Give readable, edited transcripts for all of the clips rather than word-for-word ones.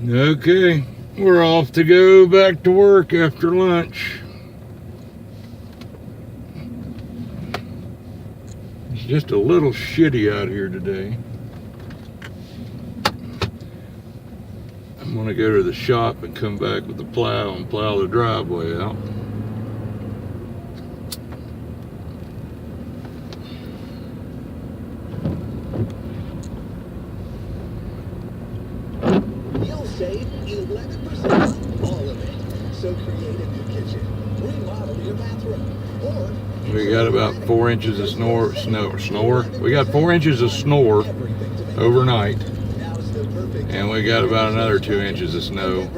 Okay, we're off to go back to work after lunch. It's just a little shitty out here today. I'm gonna go to the shop and come back with the plow and plow the driveway out. You'll save 11%, all of it. So create a new kitchen, remodel your bathroom, or We got about 4 inches of snore. We got 4 inches of snore overnight, and we got about another 2 inches of snow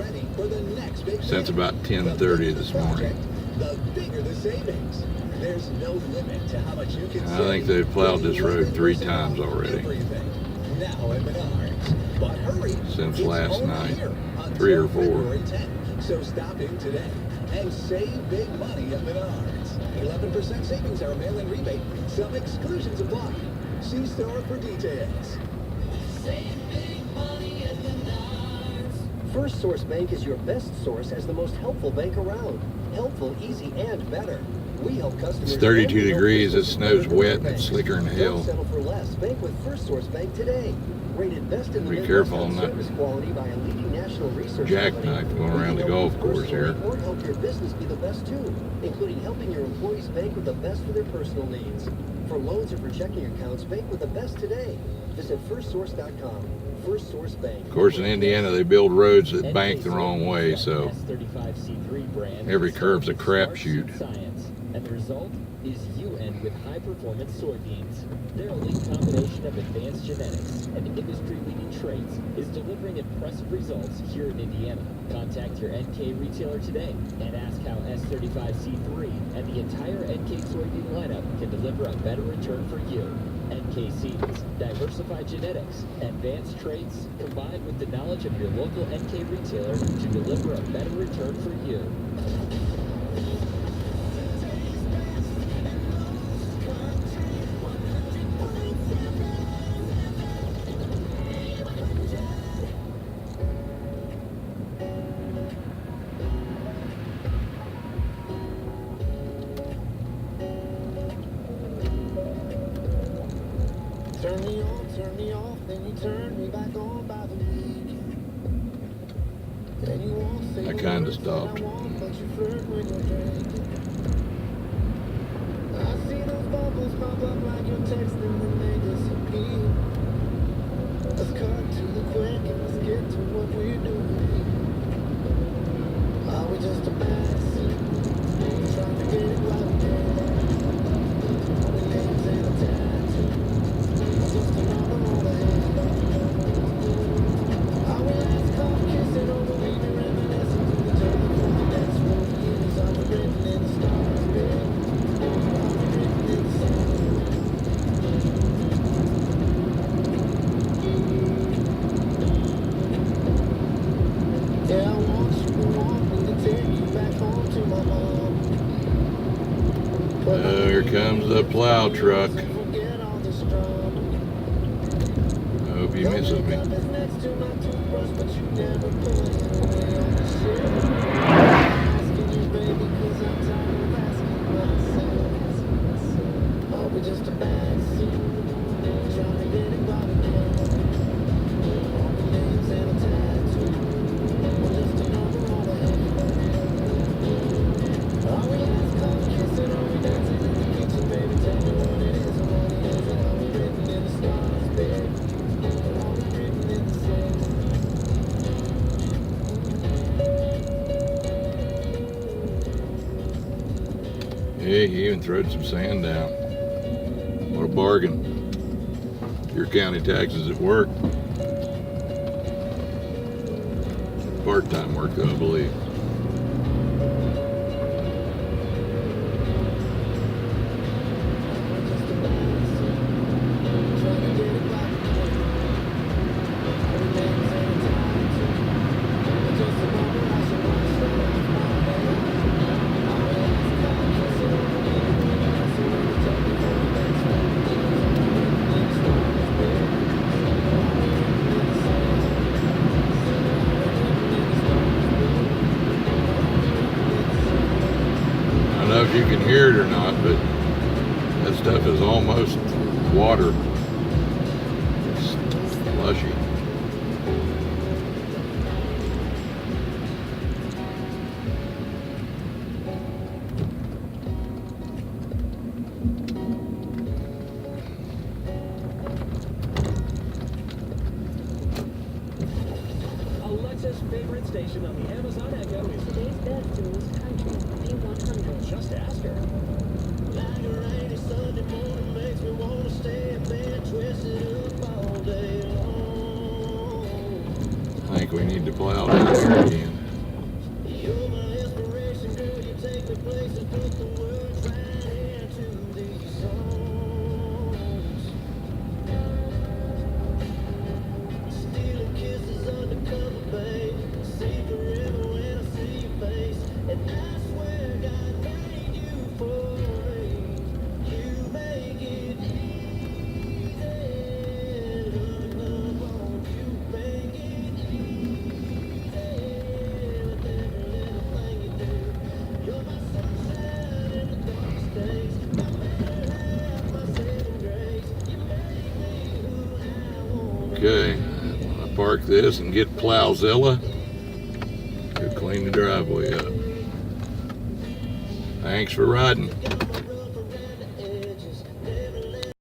since about 10:30 this morning. The bigger the savings. There's no limit to how much you can I think they've plowed this road 3 times already Now at Menards. But hurry, since it's last only night, here 3 or until 4. February 10th. So stop in today and save big money at Menards. 11% savings are a mail-in rebate. Some exclusions apply. See store for details. Save big money at Menards. First Source Bank is your best source as the most helpful bank around. Helpful, easy, and better. We help customers. It's 32 degrees, it snow's wet, and it's slicker than hell. Don't settle for less. Bank with First Source Bank today. Rated best in the Be Midwest careful on on that service quality by a leading national research jackknife company. going around We the can golf help you course here. personally or help your business be the best too, including helping your employees bank with the best for their personal needs. For loans or for checking accounts, bank with the best today. Visit firstsource.com. First Source Bank. Of course, in Indiana, they build roads that bank the wrong way, so every curve's a crapshoot. And the result is you end with high-performance soybeans. Their elite combination of advanced genetics and industry-leading traits is delivering impressive results here in Indiana. Contact your NK retailer today and ask how S35C3 and the entire NK soybean lineup can deliver a better return for you. NK seeds, diversified genetics, advanced traits, combined with the knowledge of your local NK retailer to deliver a better return for you. Turn me off, then you turn me back on by the weekend. Then you won't say I the kinda words that stopped. I want, but you flirt when you're drinking. I see those bubbles pop up like you're texting, then they disappear. Let's cut to the quick and let's get to what we're doing. Are we just a backseat? Trying to get it right there. Only names and a tattoo. Just another on the head. Are we last caught kissing over we be reminiscing to each other for the next 4 years? Are we written in the stars, babe? Are we written in the sand? Yeah, I want me to take you back home to my mom. Here comes the plow truck. Forget all this drama. I hope he misses me. Makeup is next to my toothbrush, but you never put it away on the shelf. Asking you, baby, 'cause I'm tired of asking myself. Are we just a backseat? Trying to get it right again. All the names and a tattoo. Or just another on the head. Are we last caught kissing? Are we dancing in the kitchen, baby? Tell me what it is and what it isn't. Are we written in the stars, babe? Are we written in the sand? Hey, he even throwed some sand down. What a bargain. Your county taxes at work. Part-time work, though, I believe. you can hear it or not, but that stuff is almost water. It's slushy. Alexa's favorite station on the Amazon Echo is Today's best in most countries, B100. Just Ask Her. Like a rainy Sunday morning makes me wanna stay in bed, twisted up all day long. I think we need to plow down there again. You're my inspiration, girl. You take me places, put the words right into these songs. Stealing kisses undercover, babe. See forever when I see your face, and I swear God made you for me. You make it easy. Love on you, make it easy. With every little thing you do, you're my sunshine in the darkest days. My better half, my saving grace. You make me who I want. Okay, I'm gonna park this and get Plowzilla to clean the driveway up. Thanks for riding.